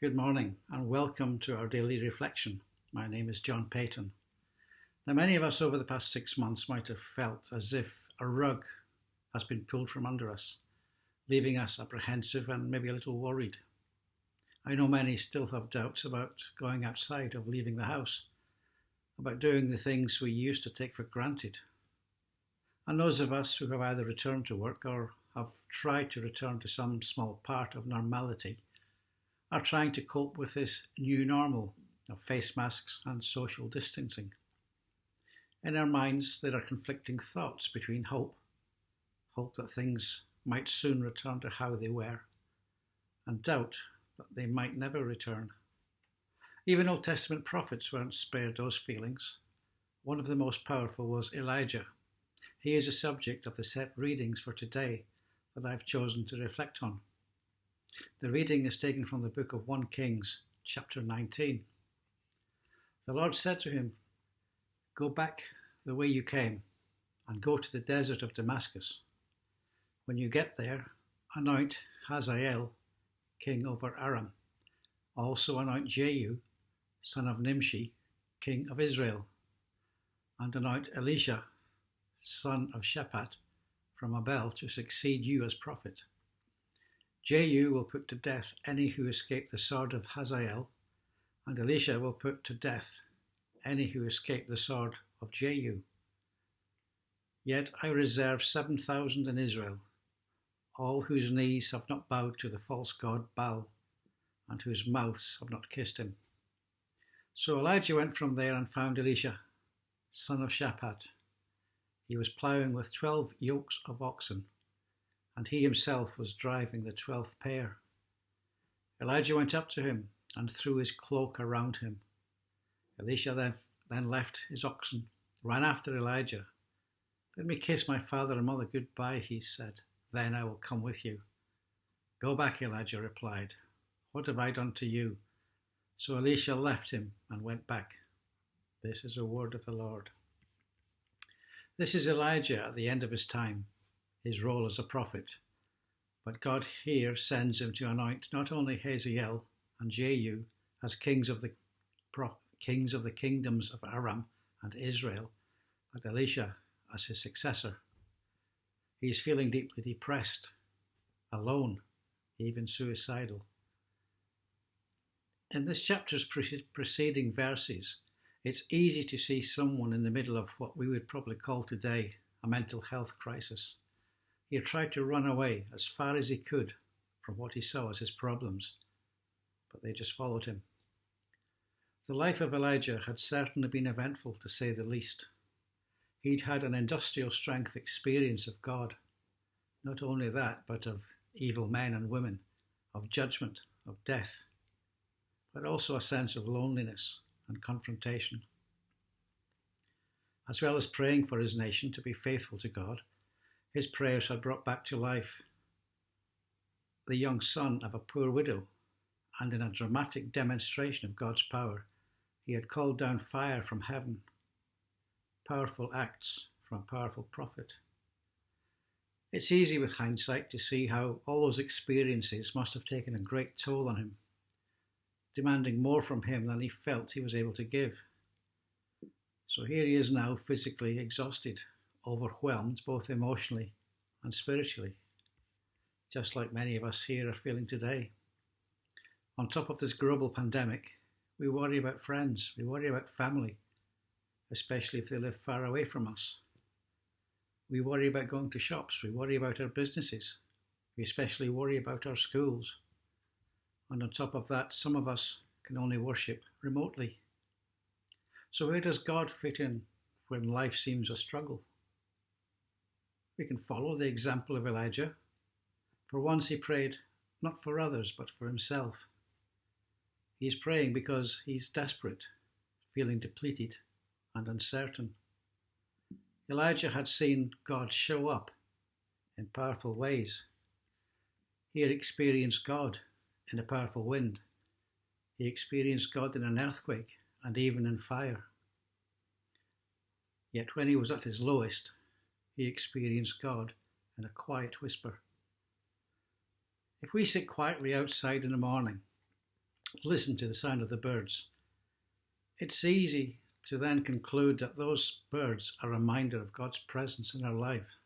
Good morning and welcome to our daily reflection. My name is John Paton. Now, many of us over the past 6 months might have felt as if a rug has been pulled from under us, leaving us apprehensive and maybe a little worried. I know many still have doubts about going outside, of leaving the house, about doing the things we used to take for granted. And those of us who have either returned to work or have tried to return to some small part of normality are trying to cope with this new normal of face masks and social distancing. In our minds, there are conflicting thoughts between hope that things might soon return to how they were, and doubt that they might never return. Even Old Testament prophets weren't spared those feelings. One of the most powerful was Elijah. He is a subject of the set readings for today that I've chosen to reflect on. The reading is taken from the book of 1 Kings, chapter 19. The Lord said to him, "Go back the way you came, and go to the desert of Damascus. When you get there, anoint Hazael, king over Aram. Also anoint Jehu, son of Nimshi, king of Israel. And anoint Elisha, son of Shaphat, from Abel, to succeed you as prophet. Jehu will put to death any who escape the sword of Hazael, and Elisha will put to death any who escape the sword of Jehu. Yet I reserve 7,000 in Israel, all whose knees have not bowed to the false god Baal, and whose mouths have not kissed him." So Elijah went from there and found Elisha, son of Shaphat. He was ploughing with 12 yokes of oxen, and he himself was driving the 12th pair. Elijah went up to him and threw his cloak around him. Elisha then left his oxen, ran after Elijah. "Let me kiss my father and mother goodbye," he said. "Then I will come with you." "Go back," Elijah replied. "What have I done to you?" So Elisha left him and went back. This is a word of the Lord. This is Elijah at the end of his time, his role as a prophet. But God here sends him to anoint not only Hazael and Jehu as kings of the kingdoms of Aram and Israel, but Elisha as his successor. He is feeling deeply depressed, alone, even suicidal. In this chapter's preceding verses, it's easy to see someone in the middle of what we would probably call today a mental health crisis. He had tried to run away as far as he could from what he saw as his problems, but they just followed him. The life of Elijah had certainly been eventful, to say the least. He'd had an industrial strength experience of God. Not only that, but of evil men and women, of judgment, of death, but also a sense of loneliness and confrontation. As well as praying for his nation to be faithful to God, his prayers had brought back to life the young son of a poor widow, and in a dramatic demonstration of God's power, he had called down fire from heaven. Powerful acts from a powerful prophet. It's easy with hindsight to see how all those experiences must have taken a great toll on him, demanding more from him than he felt he was able to give. So here he is now, physically exhausted, overwhelmed both emotionally and spiritually, just like many of us here are feeling today. On top of this global pandemic, we worry about friends, we worry about family, especially if they live far away from us. We worry about going to shops, we worry about our businesses, we especially worry about our schools. And on top of that, some of us can only worship remotely. So where does God fit in when life seems a struggle? We can follow the example of Elijah. For once he prayed not for others, but for himself. He's praying because he's desperate, feeling depleted and uncertain. Elijah had seen God show up in powerful ways. He had experienced God in a powerful wind. He experienced God in an earthquake and even in fire. Yet when he was at his lowest, he experienced God in a quiet whisper. If we sit quietly outside in the morning listen to the sound of the birds, it's easy to then conclude that those birds are a reminder of God's presence in our life,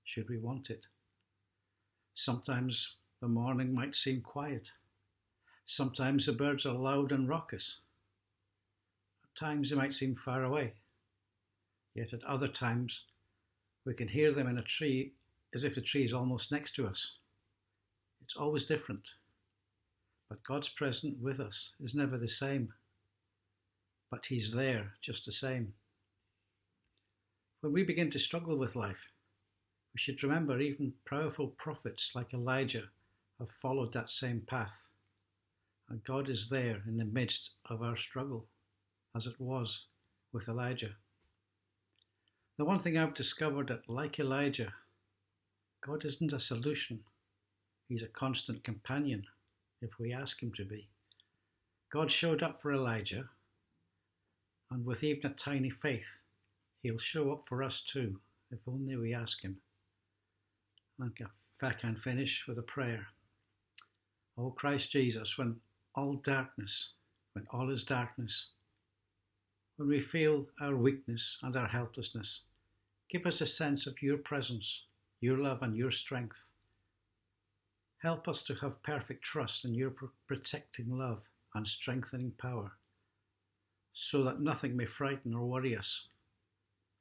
should we want it. Sometimes the morning might seem quiet. Sometimes the birds are loud and raucous. At times they might seem far away. Yet at other times we can hear them in a tree as if the tree is almost next to us. It's always different. But God's presence with us is never the same. But He's there just the same. When we begin to struggle with life, we should remember even powerful prophets like Elijah have followed that same path. And God is there in the midst of our struggle, as it was with Elijah. The one thing I've discovered that, like Elijah, God isn't a solution. He's a constant companion if we ask Him to be. God showed up for Elijah, and with even a tiny faith, He'll show up for us too, if only we ask Him. And if I can finish with a prayer. Oh Christ Jesus, when all is darkness, when we feel our weakness and our helplessness, give us a sense of Your presence, Your love and Your strength. Help us to have perfect trust in Your protecting love and strengthening power, so that nothing may frighten or worry us.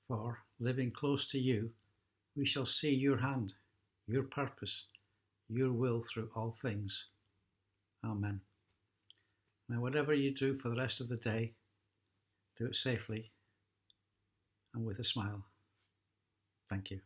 For, living close to You, we shall see Your hand, Your purpose, Your will through all things. Amen. Now, whatever you do for the rest of the day, do it safely and with a smile. Thank you.